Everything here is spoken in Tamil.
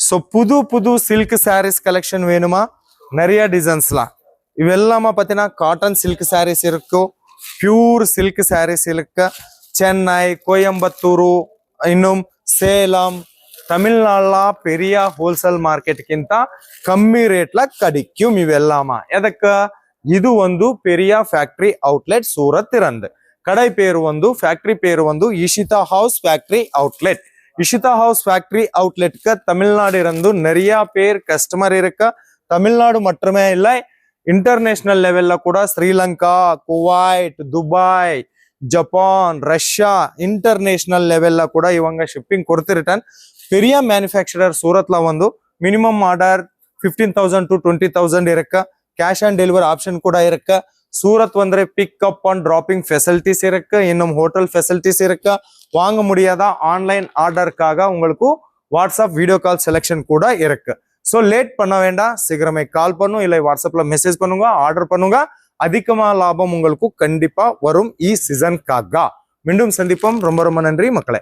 ஸோ புது புது சில்க் சாரீஸ் கலெக்ஷன் வேணுமா? நிறைய டிசைன்ஸ்லாம் இவெல்லாமா பார்த்தீங்கன்னா காட்டன் சில்க் சாரீஸ் இருக்கும், பியூர் சில்க் சாரீஸ் இருக்கு. சென்னை, கோயம்புத்தூರು, இன்னும் சேலம், ತಮಿಳ್ನಾಡುಲ பெரிய ಹೋಲ್ಸೇಲ್ ಮಾರ್ಕೆಟ್ಗಿಂತ ಕಮ್ಮಿ ರೇಟ್ಲ ಕಡಿಕ್ಕಿயும் ಇವೆಲ್ಲಾಮ. ಎದಕ್ಕೆ? ಇದು ಒಂದು பெரிய ಫ್ಯಾಕ್ಟರಿ ಔಟ್ಲೆಟ್ ಸೂರತ್ ಇರಂದು. கடை பேர் வந்து ஃபேக்டரி பேர் வந்து Ishita house factory outlet. Ishita house factory அவுட்லெட்க்கு தமிழ்நாடு இருந்து நிறைய பேர் கஸ்டமர் இருக்க. தமிழ்நாடு மட்டுமே இல்லை, ಇಂಟರ್ನ್ಯಾಷನಲ್ ಲೆವೆಲ್ ಕೂಡ Sri Lanka, Kuwait, Dubai, Japan, Russia international level ಕೂಡ ಇವಂಗ ಶಿಪ್ಪಿಂಗ್ ಕೊಡ್ತಿರ್ತಾನೆ. பெரிய மேனுஃபேக்சரர் சூரத்ல வந்து மினிமம் ஆர்டர் 15,000 to 20,000 இருக்க. கேஷ் ஆன் டெலிவரி ஆப்ஷன் கூட இருக்க. சூரத் வந்து பிக்அப் அண்ட் டிராப்பிங் ஃபெசிலிட்டிஸ் இருக்கு, இன்னும் ஹோட்டல் ஃபெசிலிட்டிஸ் இருக்கு. வாங்க முடியாத ஆன்லைன் ஆர்டருக்காக உங்களுக்கு வாட்ஸ்அப் வீடியோ கால் செலெக்ஷன் கூட இருக்கு. ஸோ லேட் பண்ண வேண்டாம், சீக்கிரமே கால் பண்ணும் இல்லை வாட்ஸ்அப்ல மெசேஜ் பண்ணுங்க, ஆர்டர் பண்ணுங்க. அதிகமாக லாபம் உங்களுக்கு கண்டிப்பா வரும். ಈ ಸೀಸನ್ಕಾಗ மீண்டும் சந்திப்போம். ரொம்ப ரொம்ப நன்றி மக்களே.